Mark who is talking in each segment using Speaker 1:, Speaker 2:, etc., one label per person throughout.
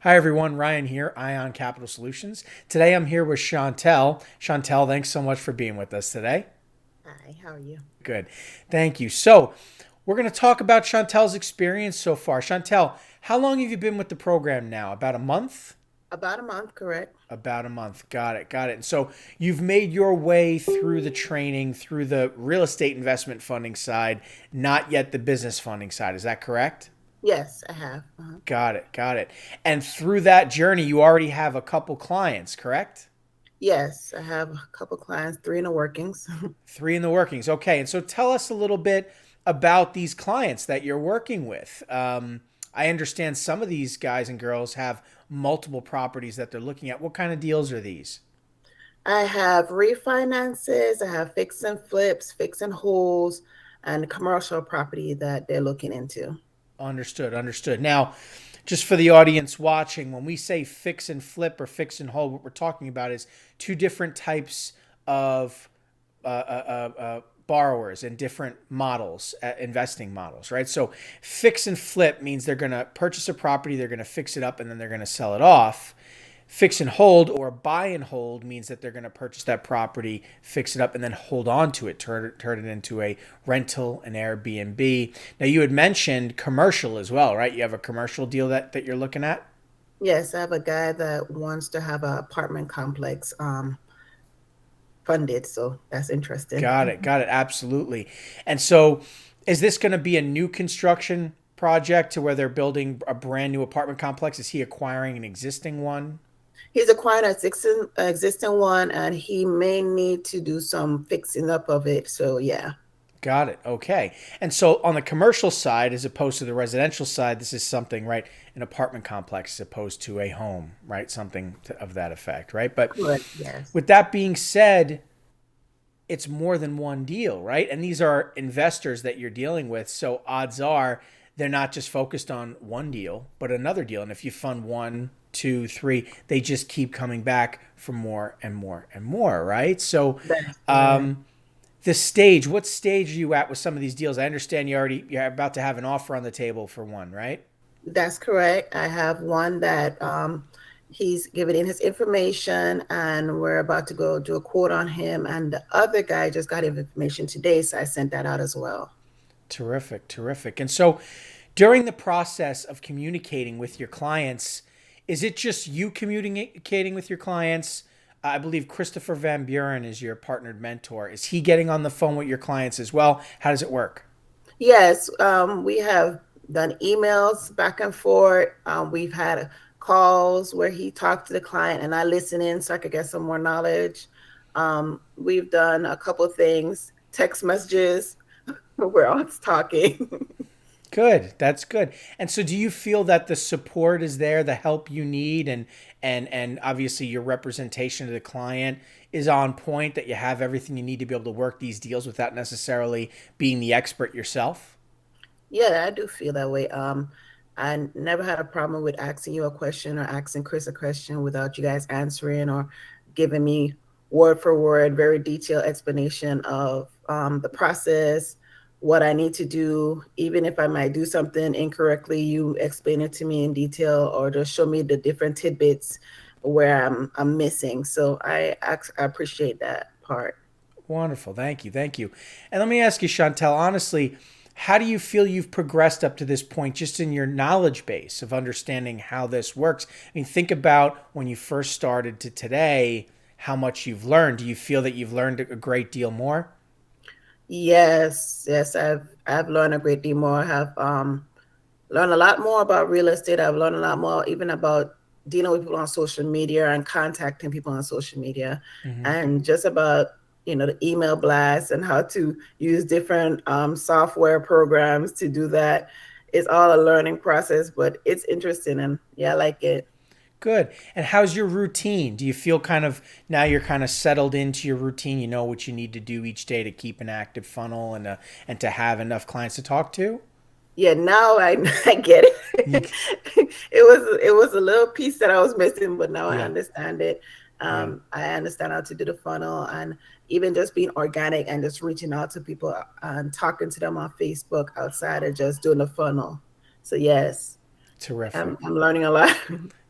Speaker 1: Hi everyone, Ryan here, Ion Capital Solutions. Today I'm here with Chantel. Chantel, thanks so much for being with us today.
Speaker 2: Hi, how are you?
Speaker 1: Good. Thank you. So, we're going to talk about Chantel's experience so far. Chantel, how long have you been with the program now? About a month?
Speaker 2: About a month, correct?
Speaker 1: About a month. Got it. Got it. And so, you've made your way through the training, through the real estate investment funding side, not yet the business funding side. Is that correct?
Speaker 2: Yes, I have.
Speaker 1: Got it. Got it. And through that journey, you already have a couple clients, correct?
Speaker 2: Yes, I have a couple clients, three in the workings.
Speaker 1: Three in the workings. Okay. And so tell us a little bit about these clients that you're working with. I understand some of these guys and girls have multiple properties that they're looking at. What kind of deals are these?
Speaker 2: I have refinances, I have fix and flips, fix and holds, and commercial property that they're looking into.
Speaker 1: Understood. Understood. Now, just for the audience watching, when we say fix and flip or fix and hold, what we're talking about is two different types of borrowers and different models, investing models, right? So fix and flip means they're going to purchase a property, they're going to fix it up, and then they're going to sell it off. Fix and hold or buy and hold means that they're going to purchase that property, fix it up, and then hold on to it, turn it into a rental, an Airbnb. Now, you had mentioned commercial as well, right? You have a commercial deal that you're looking at?
Speaker 2: Yes, I have a guy that wants to have an apartment complex funded, so that's interesting.
Speaker 1: Got it. Got it. Absolutely. And so, is this going to be a new construction project to where they're building a brand new apartment complex? Is he acquiring an existing one?
Speaker 2: He's acquiring an existing one, and he may need to do some fixing up of it. So yeah.
Speaker 1: Got it. Okay. And so on the commercial side, as opposed to the residential side, this is something, right? An apartment complex as opposed to a home, right? Something of that effect, right? But
Speaker 2: Correct. Yes.
Speaker 1: with that being said, it's more than one deal, right? And these are investors that you're dealing with. So odds are they're not just focused on one deal, but another deal. And if you fund one, two, three, they just keep coming back for more and more and more, right? So,
Speaker 2: That's correct.
Speaker 1: um, the stage, what stage are you at with some of these deals? I understand you're about to have an offer on the table for one, right?
Speaker 2: That's correct. I have one that he's given in his information, and we're about to go do a quote on him. And the other guy just got his information today, so I sent that out as well.
Speaker 1: Terrific, terrific. And so during the process of communicating with your clients, is it just you communicating with your clients? I believe Christopher Van Buren is your partnered mentor. Is he getting on the phone with your clients as well? How does it work?
Speaker 2: Yes, we have done emails back and forth. We've had calls where he talked to the client and I listen in so I could get some more knowledge. We've done a couple of things, text messages. We're always talking.
Speaker 1: Good. That's good. And so do you feel that the support is there, the help you need and obviously your representation of the client is on point, that you have everything you need to be able to work these deals without necessarily being the expert yourself?
Speaker 2: Yeah, I do feel that way. I never had a problem with asking you a question or asking Chris a question without you guys answering or giving me word for word, very detailed explanation of the process, what I need to do. Even if I might do something incorrectly, you explain it to me in detail or just show me the different tidbits where I'm missing. So I appreciate that part.
Speaker 1: Wonderful. Thank you. Thank you. And let me ask you, Chantel, honestly, how do you feel you've progressed up to this point just in your knowledge base of understanding how this works? I mean, think about when you first started to today, how much you've learned. Do you feel that you've learned a great deal more?
Speaker 2: Yes, yes, I've learned a great deal more. I have learned a lot more about real estate. I've learned a lot more even about dealing with people on social media and contacting people on social media,
Speaker 1: Mm-hmm.
Speaker 2: and just about the email blasts and how to use different software programs to do that. It's all a learning process, but it's interesting and yeah, I like it.
Speaker 1: Good. And how's your routine? Do you feel kind of now you're kind of settled into your routine? You know what you need to do each day to keep an active funnel and to have enough clients to talk to?
Speaker 2: Yeah, now I I get it.
Speaker 1: You,
Speaker 2: It was a little piece that I was missing, but now I
Speaker 1: yeah.
Speaker 2: understand it.
Speaker 1: Yeah.
Speaker 2: I understand how to do the funnel and even just being organic and just reaching out to people and talking to them on Facebook outside of just doing the funnel. So yes,
Speaker 1: Terrific.
Speaker 2: I'm learning a lot.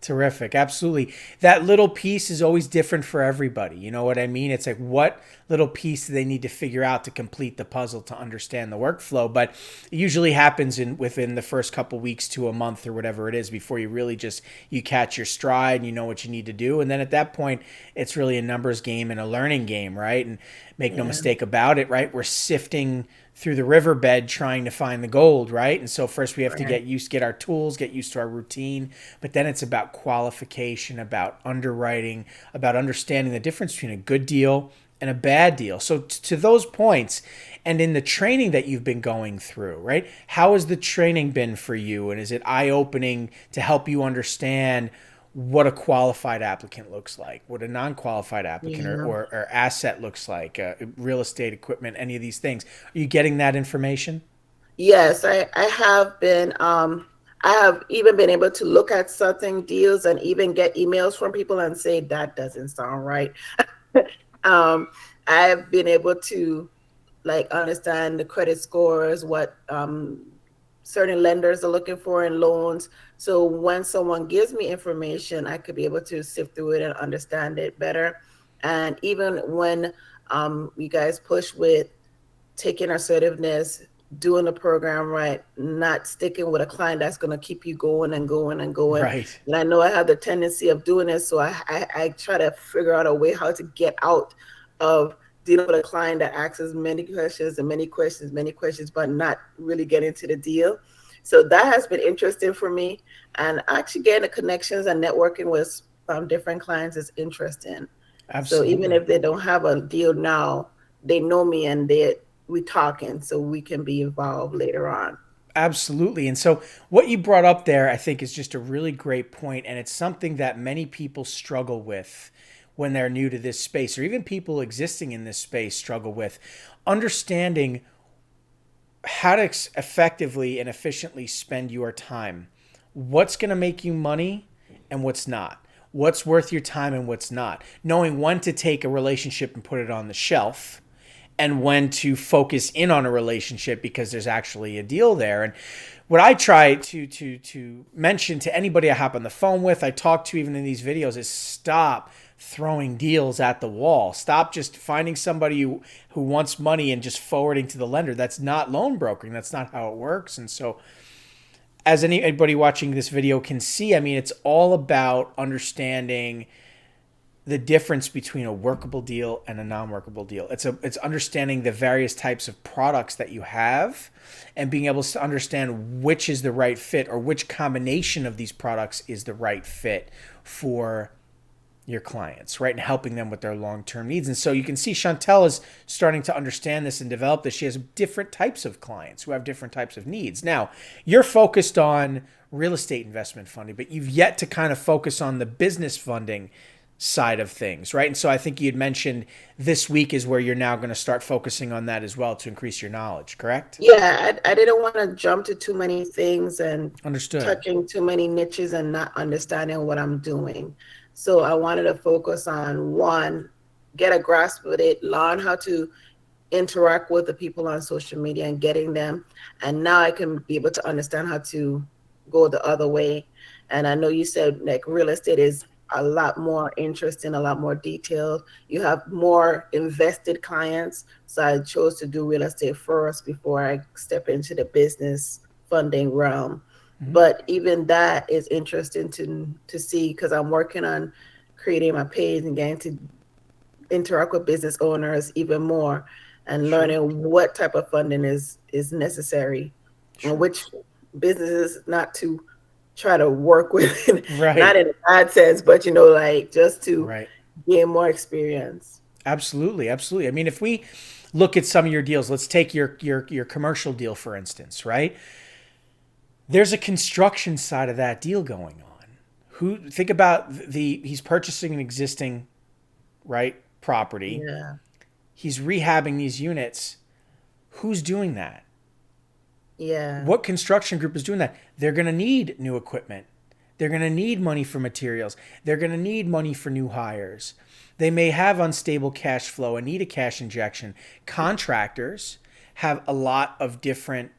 Speaker 1: Terrific. Absolutely. That little piece is always different for everybody. You know what I mean? It's like, what little piece do they need to figure out to complete the puzzle to understand the workflow? But it usually happens in within the first couple weeks to a month or whatever it is before you really just you catch your stride and you know what you need to do. And then at that point, it's really a numbers game and a learning game, right? And make no
Speaker 2: Yeah.
Speaker 1: mistake about it, right? We're sifting through the riverbed trying to find the gold, right? And so first we have to
Speaker 2: Right.
Speaker 1: get our tools, get used to our routine, but then it's about qualification, about underwriting, about understanding the difference between a good deal and a bad deal. So to those points, and in the training that you've been going through, right? How has the training been for you? And is it eye-opening to help you understand what a qualified applicant looks like, what a non-qualified applicant
Speaker 2: Yeah.
Speaker 1: or asset looks like, real estate equipment, any of these things? Are you getting that information?
Speaker 2: Yes, I have been I have even been able to look at certain deals and even get emails from people and say that doesn't sound right. um I've been able to like understand the credit scores, what certain lenders are looking for in loans. So when someone gives me information, I could be able to sift through it and understand it better. And even when you guys push with taking assertiveness, doing the program right, not sticking with a client that's going to keep you going and going and going.
Speaker 1: Right.
Speaker 2: And I know I have the tendency of doing this, so I try to figure out a way how to get out of dealing with a client that asks us many questions, but not really get into the deal. So that has been interesting for me, and actually getting the connections and networking with different clients is interesting. So even
Speaker 1: Absolutely.
Speaker 2: if they don't have a deal now, they know me and we talking so we can be involved later on.
Speaker 1: Absolutely. And so, what you brought up there, I think, is just a really great point, and it's something that many people struggle with when they're new to this space, or even people existing in this space struggle with understanding how to effectively and efficiently spend your time. What's going to make you money and what's not? What's worth your time and what's not? Knowing when to take a relationship and put it on the shelf and when to focus in on a relationship because there's actually a deal there. And what I try to mention to anybody I hop on the phone with, I talk to even in these videos, is stop throwing deals at the wall. Stop just finding somebody who wants money and just forwarding to the lender. That's not loan brokering. That's not how it works. And so as anybody watching this video can see, I mean, it's all about understanding the difference between a workable deal and a non-workable deal. It's understanding the various types of products that you have and being able to understand which is the right fit or which combination of these products is the right fit for your clients, right? And helping them with their long-term needs. And so you can see Chantel is starting to understand this and develop this. She has different types of clients who have different types of needs. Now, you're focused on real estate investment funding, but you've yet to kind of focus on the business funding side of things, right? And so I think you'd mentioned this week is where you're now going to start focusing on that as well to increase your knowledge, correct?
Speaker 2: Yeah, I didn't want to jump to too many things and
Speaker 1: Understood.
Speaker 2: touching too many niches and not understanding what I'm doing. So I wanted to focus on one, get a grasp of it, learn how to interact with the people on social media and getting them. And now I can be able to understand how to go the other way. And I know you said like real estate is a lot more interesting, a lot more detailed. You have more invested clients. So I chose to do real estate first before I step into the business funding realm.
Speaker 1: Mm-hmm.
Speaker 2: But even that is interesting to see because I'm working on creating my page and getting to interact with business owners even more and
Speaker 1: Sure.
Speaker 2: learning what type of funding is necessary and
Speaker 1: Sure.
Speaker 2: which businesses not to try to work with not
Speaker 1: Right.
Speaker 2: in a bad sense but like just to
Speaker 1: Right.
Speaker 2: gain more experience.
Speaker 1: Absolutely. Absolutely. I mean, if we look at some of your deals, let's take your commercial deal for instance, right? There's a construction side of that deal going on. Who think about he's purchasing an existing, right, property.
Speaker 2: Yeah.
Speaker 1: He's rehabbing these units. Who's doing that?
Speaker 2: Yeah.
Speaker 1: What construction group is doing that? They're going to need new equipment. They're going to need money for materials. They're going to need money for new hires. They may have unstable cash flow and need a cash injection. Contractors have a lot of different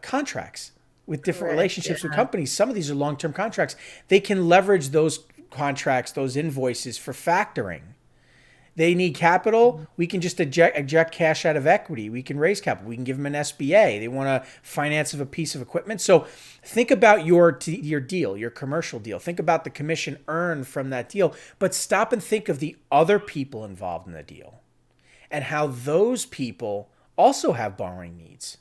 Speaker 1: contracts with different
Speaker 2: Correct.
Speaker 1: relationships with
Speaker 2: Yeah.
Speaker 1: companies. Some of these are long-term contracts. They can leverage those contracts, those invoices for factoring. They need capital. We can just eject cash out of equity. We can raise capital. We can give them an SBA. They want a finance of a piece of equipment. So think about your deal, your commercial deal. Think about the commission earned from that deal, but stop and think of the other people involved in the deal and how those people also have borrowing needs.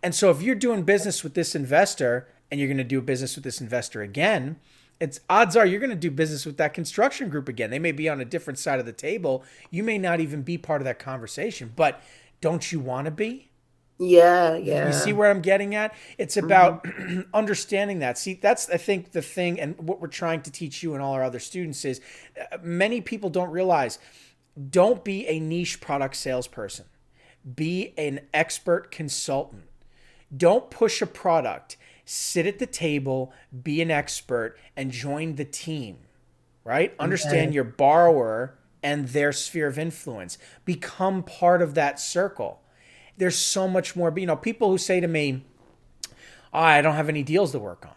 Speaker 1: And so if you're doing business with this investor and you're going to do business with this investor again, it's odds are you're going to do business with that construction group again. They may be on a different side of the table. You may not even be part of that conversation, but don't you want to be?
Speaker 2: Yeah.
Speaker 1: You see
Speaker 2: Yeah.
Speaker 1: where I'm getting at? It's
Speaker 2: Hmm.
Speaker 1: about understanding that. See, that's, I think, the thing, and what we're trying to teach you and all our other students is many people don't realize, don't be a niche product salesperson. Be an expert consultant. Don't push a product. Sit at the table, be an expert, and join the team, right? Understand
Speaker 2: Right.
Speaker 1: your borrower and their sphere of influence. Become part of that circle. There's so much more. People who say to me, oh, I don't have any deals to work on.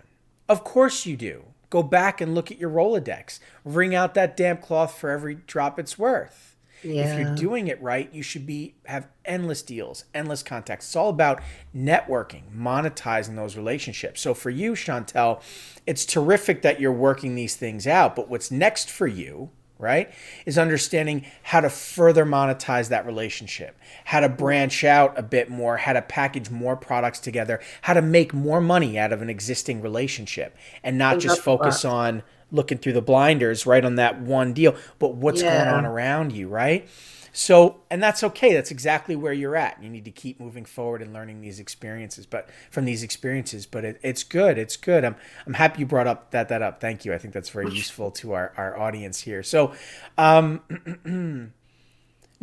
Speaker 1: Of course you do. Go back and look at your Rolodex. Wring out that damp cloth for every drop it's worth. If you're
Speaker 2: Yeah.
Speaker 1: doing it right, you should have endless deals, endless contacts. It's all about networking, monetizing those relationships. So for you, Chantel, it's terrific that you're working these things out. But what's next for you, right, is understanding how to further monetize that relationship, how to branch out a bit more, how to package more products together, how to make more money out of an existing relationship and not
Speaker 2: Think
Speaker 1: just
Speaker 2: out the
Speaker 1: focus
Speaker 2: box.
Speaker 1: on looking through the blinders right on that one deal, but what's going on
Speaker 2: Yeah.
Speaker 1: around you, right? So, and that's okay. That's exactly where you're at. You need to keep moving forward and learning these experiences, but from these experiences. But it's good. It's good. I'm happy you brought up that up. Thank you. I think that's very useful to our audience here. So, now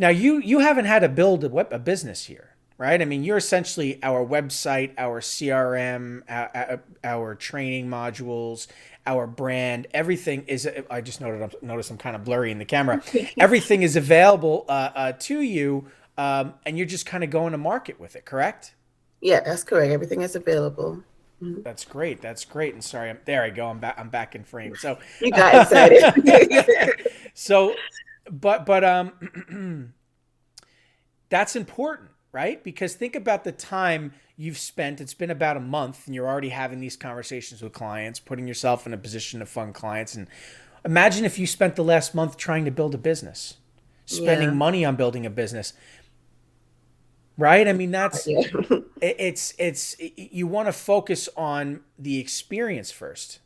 Speaker 1: you haven't had to build a business here, right? I mean, you're essentially our website, our CRM, our training modules, our brand. Everything is. I just noticed I'm kind of blurry in the camera. Everything is available to you, and you're just kind of going to market with it, correct?
Speaker 2: Yeah, that's correct. Everything is available. Mhm.
Speaker 1: That's great. That's great. And sorry, there I go. I'm back. I'm back in frame. So,
Speaker 2: You got excited.
Speaker 1: so, but that's important, right? Because think about the time you've spent. It's been about a month, and you're already having these conversations with clients, putting yourself in a position to fund clients. And imagine if you spent the last month trying to build a business, spending
Speaker 2: Yeah.
Speaker 1: money on building a business, right? I mean,
Speaker 2: Yeah.
Speaker 1: it's you want to focus on the experience first,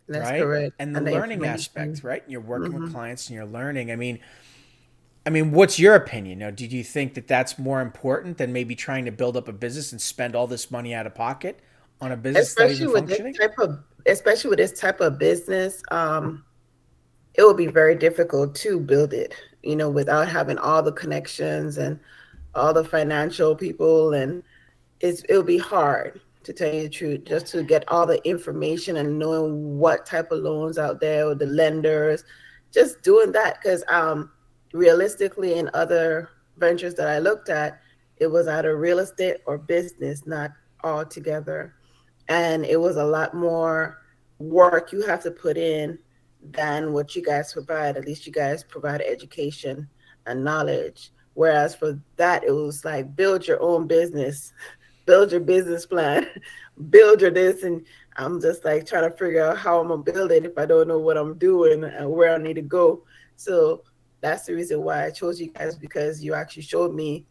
Speaker 2: That's
Speaker 1: right?
Speaker 2: correct.
Speaker 1: And the
Speaker 2: And the
Speaker 1: learning aspect,
Speaker 2: information.
Speaker 1: right? You're working with
Speaker 2: Hmm.
Speaker 1: clients and you're learning. I mean, what's your opinion? Now, did you think that that's more important than maybe trying to build up a business and spend all this money out of pocket on a business that's not even functioning?
Speaker 2: Especially with this type of business, it will be very difficult to build it, without having all the connections and all the financial people, and it'll be hard, to tell you the truth, just to get all the information and knowing what type of loans out there with the lenders, just doing that. Because realistically, in other ventures that I looked at, it was either real estate or business, not all together, and it was a lot more work you have to put in than what you guys provide. At least you guys provide education and knowledge. Whereas for that, it was like build your own business, build your business plan, build your this. And I'm just like trying to figure out how I'm going to build it if I don't know what I'm doing and where I need to go. So that's the reason why I chose you guys, because you actually showed me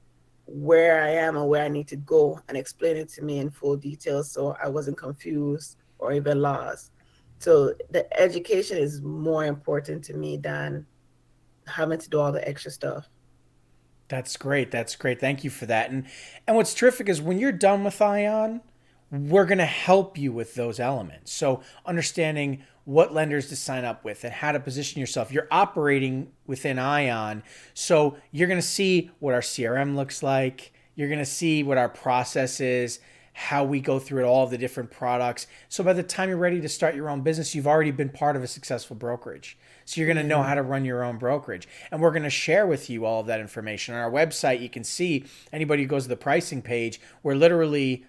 Speaker 2: where I am and where I need to go and explain it to me in full detail, so I wasn't confused or even lost. So the education is more important to me than having to do all the extra stuff.
Speaker 1: That's great. That's great. Thank you for that. And what's terrific is when you're done with Ion, we're going to help you with those elements. So understanding what lenders to sign up with and how to position yourself. You're operating within Ion. So you're going to see what our CRM looks like. You're going to see what our process is, how we go through it, all of the different products. So by the time you're ready to start your own business, you've already been part of a successful brokerage. So you're going to know
Speaker 2: Yeah.
Speaker 1: how to run your own brokerage. And we're going to share with you all of that information. On our website, you can see anybody who goes to the pricing page, we're literally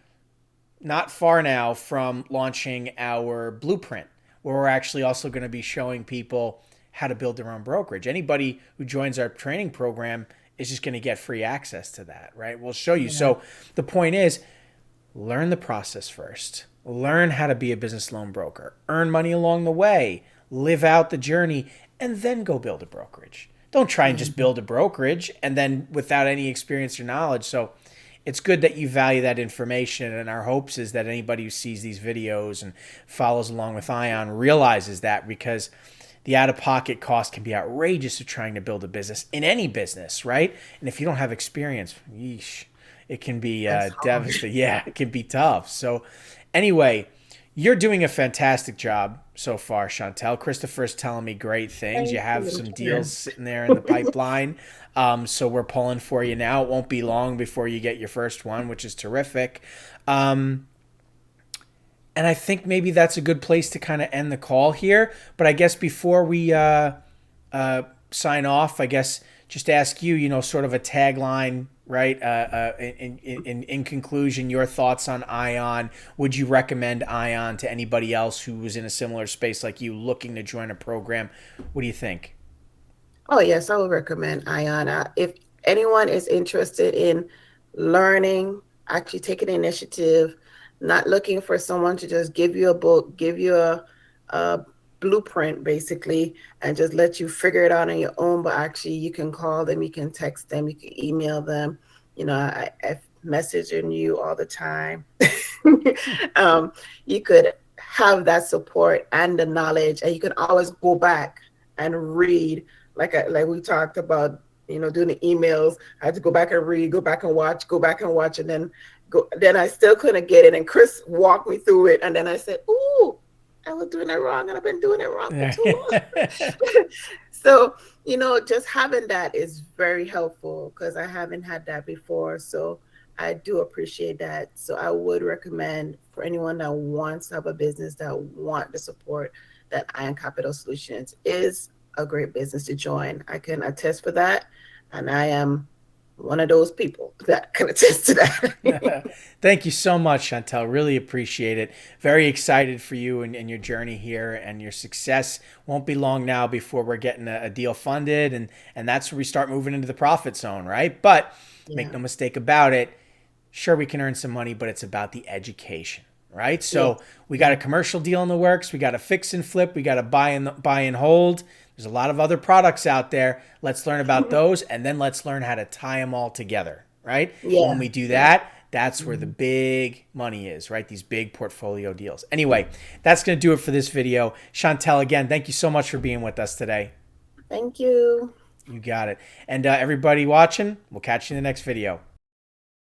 Speaker 1: not far now from launching our blueprint, where we're actually also going to be showing people how to build their own brokerage. Anybody who joins our training program is just going to get free access to that, right? We'll show you.
Speaker 2: Yeah.
Speaker 1: So the point is, learn the process first. Learn how to be a business loan broker. Earn money along the way. Live out the journey, and then go build a brokerage. Don't try and just build a brokerage and then without any experience or knowledge. So it's good that you value that information. And our hopes is that anybody who sees these videos and follows along with Ion realizes that, because the out-of-pocket cost can be outrageous of trying to build a business in any business, right? And if you don't have experience, yeesh, it can be devastating. Yeah, it can be tough. So anyway, you're doing a fantastic job so far, Chantel. Christopher's telling me great things. You
Speaker 2: Thank
Speaker 1: have
Speaker 2: you.
Speaker 1: some deals sitting there in the pipeline. So we're pulling for you now. It won't be long before you get your first one, which is terrific. And I think maybe that's a good place to kind of end the call here. But I guess before we sign off, I guess just ask you, sort of a tagline, right? In conclusion, your thoughts on Ion. Would you recommend Ion to anybody else who was in a similar space like you, looking to join a program? What do you think?
Speaker 2: Oh, yes, I would recommend Ion. If anyone is interested in learning, actually taking initiative, not looking for someone to just give you a book, give you a blueprint basically, and just let you figure it out on your own, but actually you can call them, you can text them, you can email them. I messaging you all the time. You could have that support and the knowledge, and you can always go back and read like we talked about, doing the emails. I had to go back and read, go back and watch, and then go. Then I still couldn't get it, and Chris walked me through it, and then I said, "Ooh, I was doing it wrong, and I've been doing it wrong for too long." So, just having that is very helpful, because I haven't had that before. So I do appreciate that. So I would recommend for anyone that wants to have a business, that want the support, that Ion Capital Solutions is a great business to join. I can attest for that. And I am one of those people that can attest to that.
Speaker 1: Thank you so much, Chantel. Really appreciate it. Very excited for you and your journey here, and your success. Won't be long now before we're getting a deal funded, and that's where we start moving into the profit zone, right? But make
Speaker 2: Yeah.
Speaker 1: no mistake about it. Sure, we can earn some money, but it's about the education, right? So
Speaker 2: Yeah.
Speaker 1: we got a commercial deal in the works. We got a fix and flip. We got a buy and hold. There's a lot of other products out there. Let's learn about those, and then let's learn how to tie them all together, right? And when
Speaker 2: Yeah.
Speaker 1: we do
Speaker 2: Yeah.
Speaker 1: that, that's where the big money is, right? These big portfolio deals. Anyway, that's going to do it for this video. Chantel, again, thank you so much for being with us today.
Speaker 2: Thank you.
Speaker 1: You got it. And everybody watching, we'll catch you in the next video.